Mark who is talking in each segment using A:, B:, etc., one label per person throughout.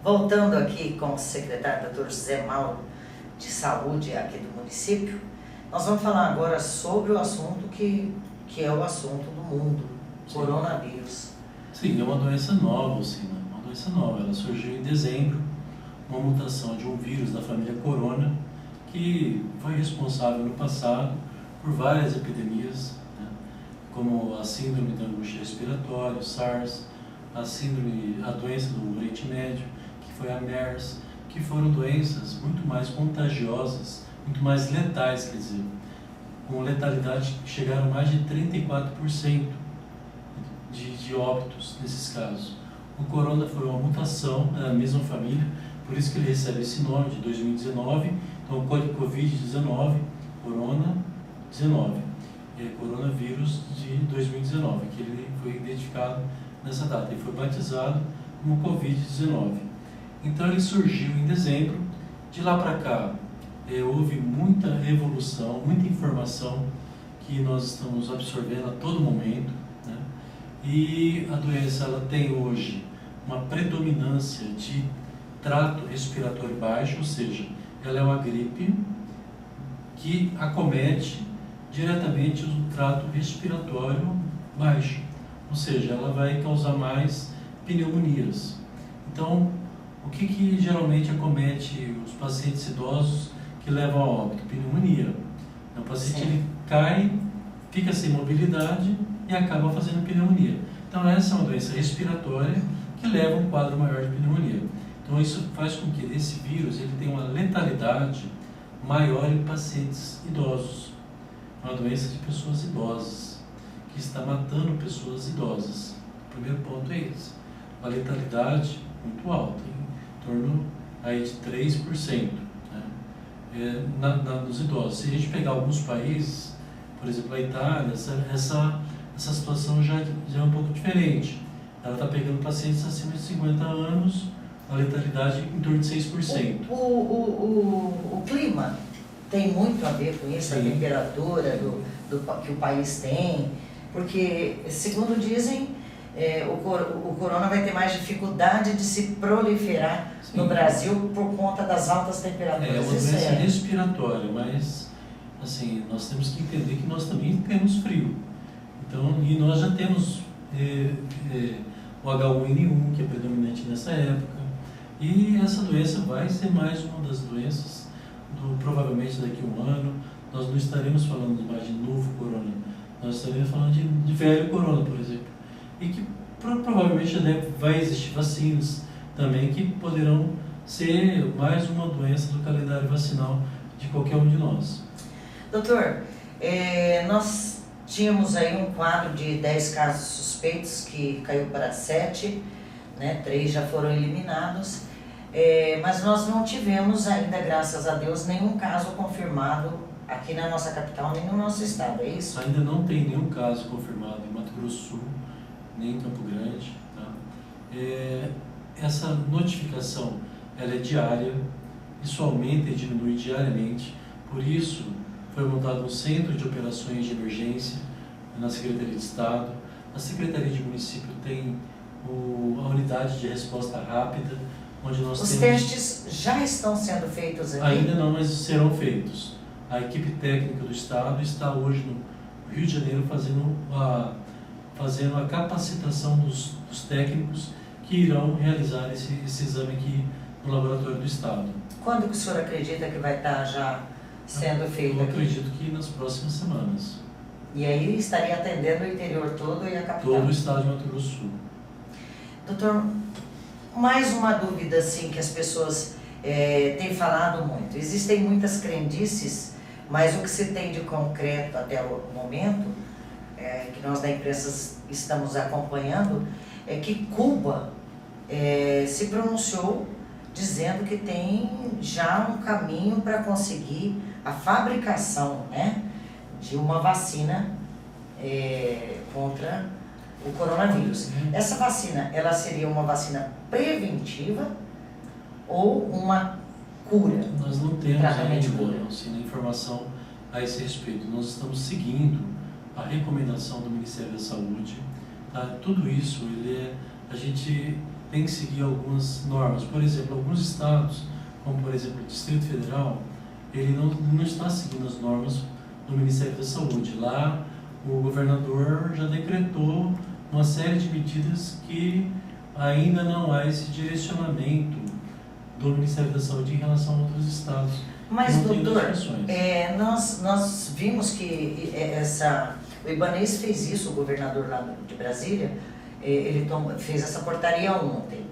A: Voltando aqui com o secretário Dr. José Mauro de Saúde aqui do município, nós vamos falar agora sobre o assunto que é o assunto do mundo, coronavírus.
B: Sim, é uma doença nova, sim, uma doença nova. Ela surgiu em dezembro, uma mutação de um vírus da família Corona, que foi responsável no passado por várias epidemias, né, como a síndrome da angústia respiratória, o SARS, a doença do Oriente Médio, que foi a MERS, que foram doenças muito mais contagiosas, muito mais letais, quer dizer, com letalidade que chegaram a mais de 34% de óbitos nesses casos. O corona foi uma mutação da mesma família, por isso que ele recebe esse nome de 2019, então Covid-19, Corona 19, coronavírus de 2019, que ele foi identificado nessa data, ele foi batizado como Covid-19. Então ele surgiu em dezembro, de lá para cá houve muita evolução, muita informação que nós estamos absorvendo a todo momento, né? E a doença ela tem hoje uma predominância de trato respiratório baixo, ou seja, ela é uma gripe que acomete diretamente o trato respiratório baixo, ou seja, ela vai causar mais pneumonias. Então, o que geralmente acomete os pacientes idosos que levam a óbito? Pneumonia. O paciente ele cai, fica sem mobilidade e acaba fazendo pneumonia. Então essa é uma doença respiratória que leva a um quadro maior de pneumonia. Então isso faz com que esse vírus ele tenha uma letalidade maior em pacientes idosos. É uma doença de pessoas idosas, que está matando pessoas idosas. O primeiro ponto é esse. Uma letalidade muito alta, em torno aí de 3%, né? Nos idosos. Se a gente pegar alguns países, por exemplo a Itália, essa situação já é um pouco diferente. Ela está pegando pacientes acima de 50 anos, a letalidade em torno de 6%.
A: O clima tem muito a ver com isso,
B: Sim.
A: A temperatura que o país tem, porque, segundo dizem, o corona vai ter mais dificuldade de se proliferar
B: Sim.
A: no Brasil por conta das altas temperaturas.
B: É uma doença respiratória, mas assim, nós temos que entender que nós também temos frio. Então, e nós já temos o H1N1, que é predominante nessa época, e essa doença vai ser mais uma das doenças, provavelmente daqui a um ano, nós não estaremos falando mais de novo corona, nós estaremos falando de velho corona, por exemplo, e que provavelmente vai existir vacinas também que poderão ser mais uma doença do calendário vacinal de qualquer um de nós.
A: Doutor, nós tínhamos aí um quadro de 10 casos suspeitos que caiu para 7, né? 3 já foram eliminados, mas nós não tivemos ainda, graças a Deus, nenhum caso confirmado aqui na nossa capital, nem no nosso estado, é isso?
B: Ainda não tem nenhum caso confirmado em Mato Grosso do Sul, nem em Campo Grande. Tá? Essa notificação ela é diária, isso aumenta e diminui diariamente, por isso foi montado um centro de operações de emergência na Secretaria de Estado. A Secretaria de Município tem a unidade de resposta rápida, onde nós
A: Os
B: temos...
A: testes já estão sendo feitos aqui?
B: Ainda não, mas serão feitos. A equipe técnica do Estado está hoje no Rio de Janeiro fazendo a capacitação dos técnicos que irão realizar esse exame aqui no laboratório do Estado.
A: Quando que o senhor acredita que vai estar já sendo feito
B: Eu
A: aqui?
B: acredito que nas próximas semanas.
A: E aí estaria atendendo o interior todo e a capital?
B: Todo o estado de Mato Grosso do Sul.
A: Doutor, mais uma dúvida assim que as pessoas têm falado muito. Existem muitas crendices, mas o que se tem de concreto até o momento, que nós da imprensa estamos acompanhando, é que Cuba se pronunciou dizendo que tem já um caminho para conseguir a fabricação, né, de uma vacina contra o coronavírus. Essa vacina, ela seria uma vacina preventiva ou uma cura?
B: Nós não temos
A: tratamento de cura?
B: ainda assim, informação a esse respeito. Nós estamos seguindo a recomendação do Ministério da Saúde. Tá? Tudo isso, a gente tem que seguir algumas normas. Por exemplo, alguns estados, como por exemplo o Distrito Federal, ele não está seguindo as normas do Ministério da Saúde. Lá, o governador já decretou uma série de medidas que ainda não há esse direcionamento do Ministério da Saúde em relação a outros estados.
A: Mas, doutor, nós vimos que o Ibanez fez isso, o governador lá de Brasília, ele fez essa portaria ontem.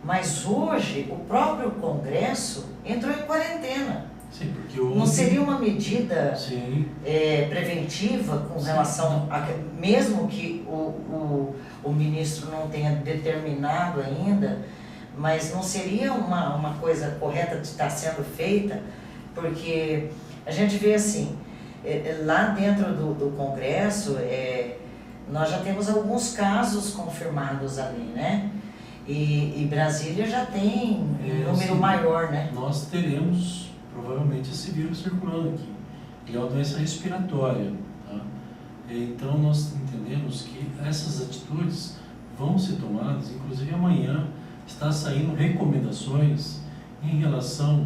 A: Mas hoje, o próprio Congresso entrou em quarentena.
B: Sim, porque hoje...
A: Não seria uma medida preventiva com relação a... Mesmo que o ministro não tenha determinado ainda, mas não seria uma coisa correta de estar sendo feita, porque a gente vê assim, lá dentro do Congresso, nós já temos alguns casos confirmados ali, né? E Brasília já tem um número maior, né?
B: Nós teremos provavelmente esse vírus circulando aqui. Ele é uma doença respiratória, tá? Então nós entendemos que essas atitudes vão ser tomadas, inclusive amanhã está saindo recomendações em relação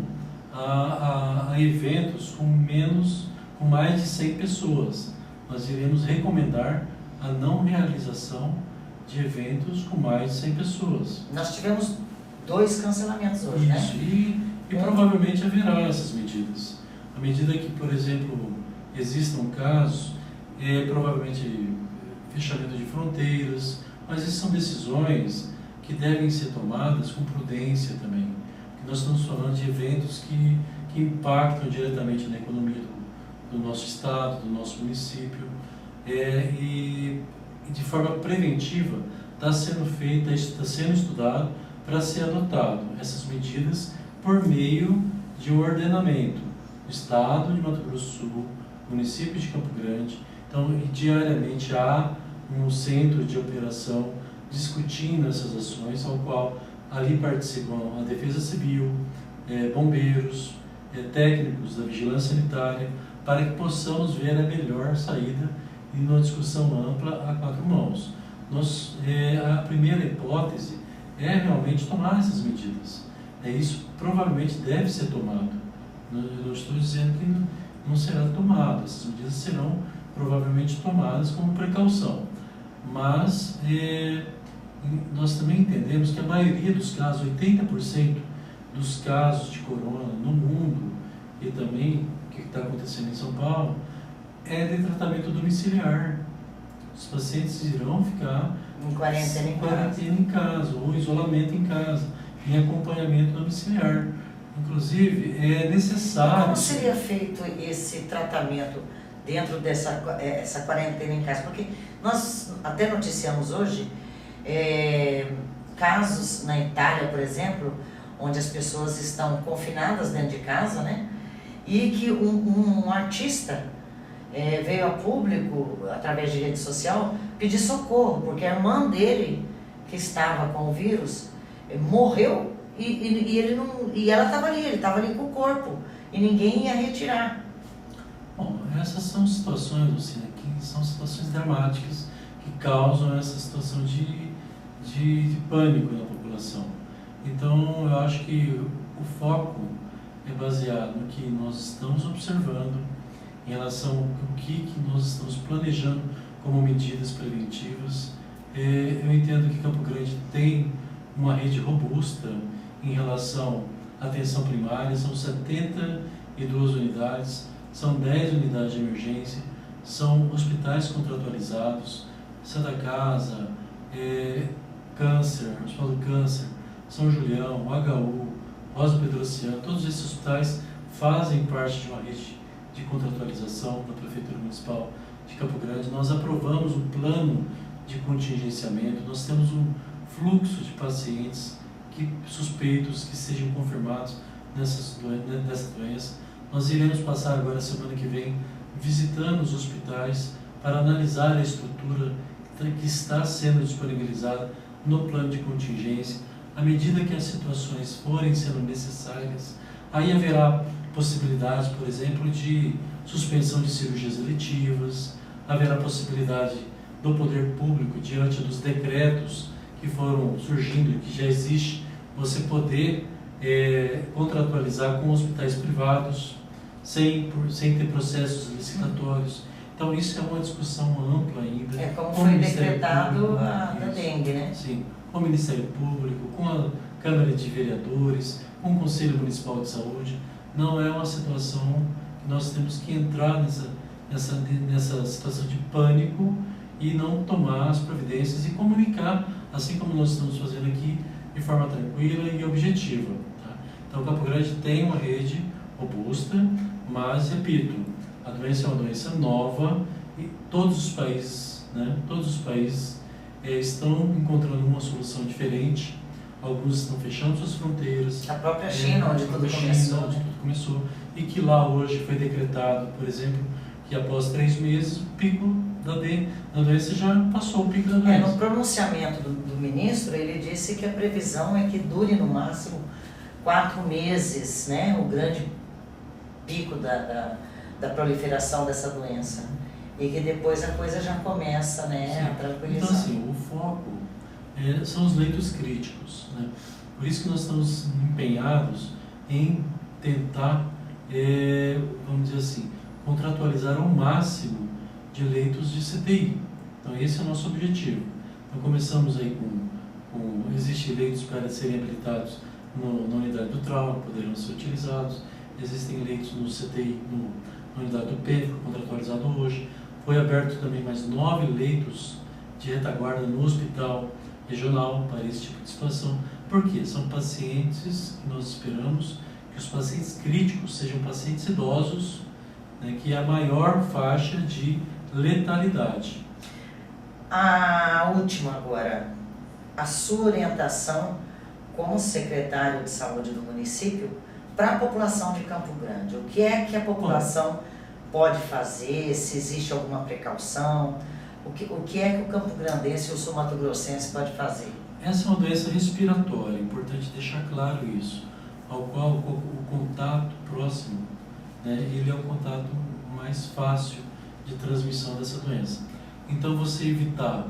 B: a eventos com mais de 100 pessoas. Nós iremos recomendar a não realização de eventos com mais de 100 pessoas.
A: Nós tivemos 2 cancelamentos hoje, né?
B: Isso, e provavelmente haverá essas medidas. À medida que, por exemplo, existam casos, provavelmente fechamento de fronteiras, mas essas são decisões que devem ser tomadas com prudência também. Porque nós estamos falando de eventos que impactam diretamente na economia do nosso estado, do nosso município, e de forma preventiva está sendo feita, está sendo estudado para ser adotado essas medidas por meio de um ordenamento. O Estado de Mato Grosso do Sul, município de Campo Grande, então diariamente há um centro de operação discutindo essas ações, ao qual ali participam a Defesa Civil, bombeiros, técnicos da Vigilância Sanitária, para que possamos ver a melhor saída e numa discussão ampla a 4 mãos. A primeira hipótese é realmente tomar essas medidas. Isso provavelmente deve ser tomado. Eu não estou dizendo que não será tomado. Essas medidas serão provavelmente tomadas como precaução. Mas nós também entendemos que a maioria dos casos, 80% dos casos de corona no mundo e também o que está acontecendo em São Paulo, é de tratamento domiciliar. Os pacientes irão ficar
A: em quarentena
B: em casa, ou isolamento em casa, em acompanhamento domiciliar. Inclusive, é necessário...
A: Como seria feito esse tratamento dentro essa quarentena em casa? Porque nós até noticiamos hoje casos na Itália, por exemplo, onde as pessoas estão confinadas dentro de casa, né? E que um artista veio a público, através de rede social, pedir socorro, porque a irmã dele, que estava com o vírus, morreu e ela estava ali, ele estava ali com o corpo, e ninguém ia retirar.
B: Bom, essas são situações, Lucina, que são situações dramáticas que causam essa situação de pânico na população. Então, eu acho que o foco é baseado no que nós estamos observando em relação ao que nós estamos planejando como medidas preventivas. Eu entendo que Campo Grande tem uma rede robusta em relação à atenção primária, são 72 unidades, são 10 unidades de emergência, são hospitais contratualizados, Santa Casa, Câncer, Hospital do Câncer, São Julião, HU, Rosa Pedrociano, todos esses hospitais fazem parte de uma rede de contratualização da Prefeitura Municipal de Campo Grande. Nós aprovamos um plano de contingenciamento, nós temos um fluxo de pacientes suspeitos que sejam confirmados dessa doença. Nós iremos passar agora, semana que vem, visitando os hospitais para analisar a estrutura que está sendo disponibilizada no plano de contingência. À medida que as situações forem sendo necessárias, aí haverá possibilidade, por exemplo, de suspensão de cirurgias eletivas, haverá possibilidade do poder público, diante dos decretos que foram surgindo, que já existe, você poder contratualizar com hospitais privados, sem ter processos licitatórios. Então isso é uma discussão ampla ainda.
A: É como
B: com o
A: foi
B: Ministério
A: decretado
B: Público,
A: a da dengue, né?
B: Sim, com o Ministério Público, com a Câmara de Vereadores, com o Conselho Municipal de Saúde. Não é uma situação que nós temos que entrar nessa situação de pânico e não tomar as providências e comunicar, assim como nós estamos fazendo aqui, de forma tranquila e objetiva. Tá? Então, Campo Grande tem uma rede robusta, mas, repito, a doença é uma doença nova e todos os países estão encontrando uma solução diferente. Alguns estão fechando suas fronteiras.
A: A própria China, onde tudo
B: começou. E que lá hoje foi decretado, por exemplo, que após 3 meses o pico da doença já passou o pico da doença.
A: No pronunciamento do ministro, ele disse que a previsão é que dure no máximo 4 meses, né, o grande pico da proliferação dessa doença. E que depois a coisa já começa, né, a tranquilizar.
B: Então, assim, o foco são os leitos críticos, né? Por isso que nós estamos empenhados em tentar, vamos dizer assim, contratualizar ao máximo de leitos de CTI. Então esse é o nosso objetivo. Então começamos aí existem leitos para serem habilitados na unidade do trauma, poderão ser utilizados. Existem leitos no CTI, na unidade do PEV, contratualizado hoje. Foi aberto também mais 9 leitos de retaguarda no hospital regional para esse tipo de situação. Por quê? São pacientes que nós esperamos que os pacientes críticos sejam pacientes idosos, né, que é a maior faixa de letalidade.
A: A última agora, a sua orientação como secretário de saúde do município para a população de Campo Grande. O que é que a população pode fazer, se existe alguma precaução, o que é que o campo-grandense e o sul-mato-grossense pode fazer?
B: Essa é uma doença respiratória, é importante deixar claro isso, ao qual o contato próximo, né, ele é o contato mais fácil de transmissão dessa doença. Então você evitar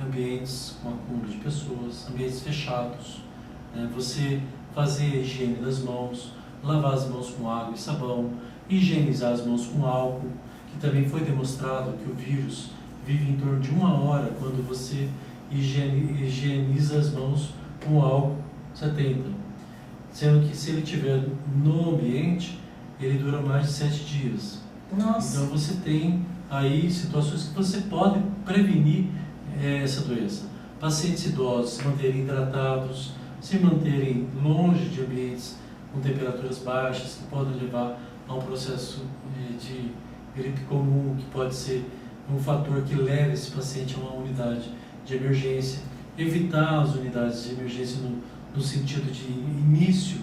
B: ambientes com acúmulo de pessoas, ambientes fechados, né, você fazer a higiene das mãos, lavar as mãos com água e sabão, higienizar as mãos com álcool, que também foi demonstrado que o vírus vive em torno de 1 hora quando você higieniza as mãos com álcool 70. Sendo que se ele estiver no ambiente, ele dura mais de 7 dias.
A: Nossa.
B: Então você tem aí situações que você pode prevenir essa doença. Pacientes idosos se manterem hidratados, se manterem longe de ambientes com temperaturas baixas, que podem levar a um processo de gripe comum, que pode ser um fator que leva esse paciente a uma unidade de emergência. Evitar as unidades de emergência no sentido de início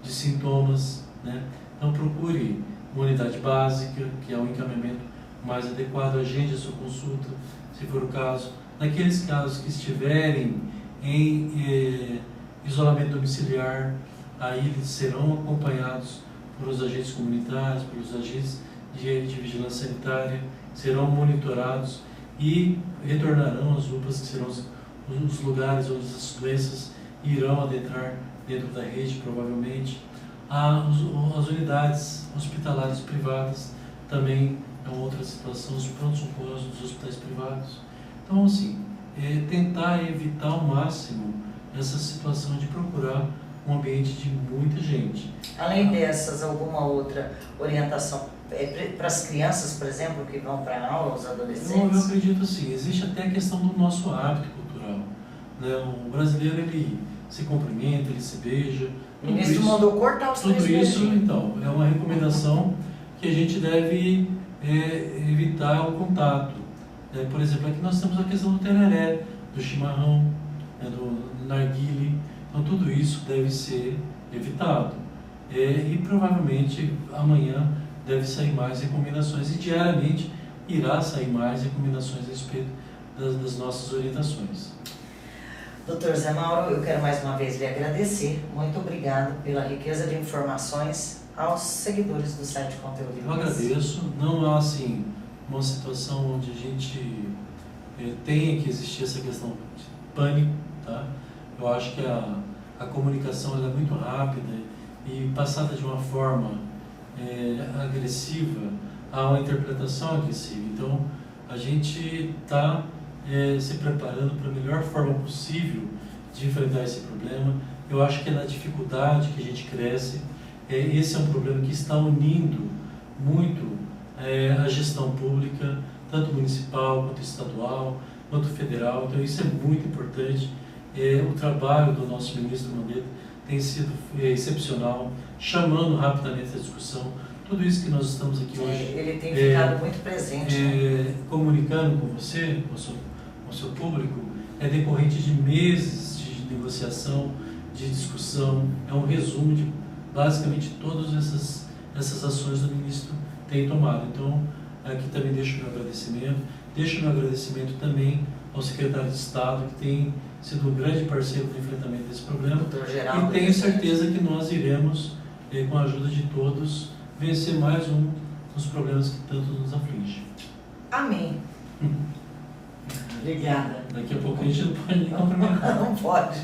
B: de sintomas, né? Então procure uma unidade básica, que é o encaminhamento mais adequado, agende a sua consulta, se for o caso. Naqueles casos que estiverem em isolamento domiciliar, aí eles serão acompanhados por os agentes comunitários, pelos agentes de vigilância sanitária, serão monitorados e retornarão às UPAs, que serão os lugares onde as doenças irão adentrar dentro da rede, provavelmente. As unidades hospitalares privadas também é uma outra situação, os prontos-socorros dos hospitais privados. Então, assim, tentar evitar ao máximo essa situação de procurar um ambiente de muita gente.
A: Além dessas, alguma outra orientação para as crianças, por exemplo, que vão para a aula, os adolescentes?
B: Eu acredito assim, existe até a questão do nosso hábito cultural, né? O brasileiro, ele se cumprimenta, ele se beija.
A: O ministro mandou cortar os 3
B: Tudo isso,
A: beijinhos.
B: então, é uma recomendação que a gente deve evitar o contato. Por exemplo, aqui nós temos a questão do tereré, do chimarrão, do narguile. Então tudo isso deve ser evitado. E provavelmente amanhã deve sair mais recomendações e diariamente irá sair mais recomendações a respeito das nossas orientações.
A: Doutor Zé Mauro, eu quero mais uma vez lhe agradecer. Muito obrigado pela riqueza de informações aos seguidores do site Conteúdo de
B: Eu agradeço. Não há assim uma situação onde a gente tenha que existir essa questão de pânico. tá? Eu acho que a comunicação ela é muito rápida e passada de uma forma agressiva a uma interpretação agressiva. Então, a gente está se preparando para a melhor forma possível de enfrentar esse problema. Eu acho que é na dificuldade que a gente cresce. Esse é um problema que está unindo muito a gestão pública, tanto municipal, quanto estadual, quanto federal. Então, isso é muito importante. O trabalho do nosso ministro Mandetta tem sido excepcional, chamando rapidamente essa discussão. Tudo isso que nós estamos aqui hoje...
A: Ele tem ficado muito presente.
B: Comunicando com você, com o seu público, é decorrente de meses de negociação, de discussão. É um resumo de basicamente todas essas ações do ministro tem tomado. Então, aqui também deixo o meu agradecimento. Deixo o meu agradecimento também ao secretário de Estado, que tem sido um grande parceiro no enfrentamento desse problema. E tenho certeza que nós iremos, com a ajuda de todos, vencer mais um dos problemas que tanto nos aflige.
A: Amém. Obrigada.
B: Daqui a pouco a gente não pode nem cumprimentar.
A: Não pode.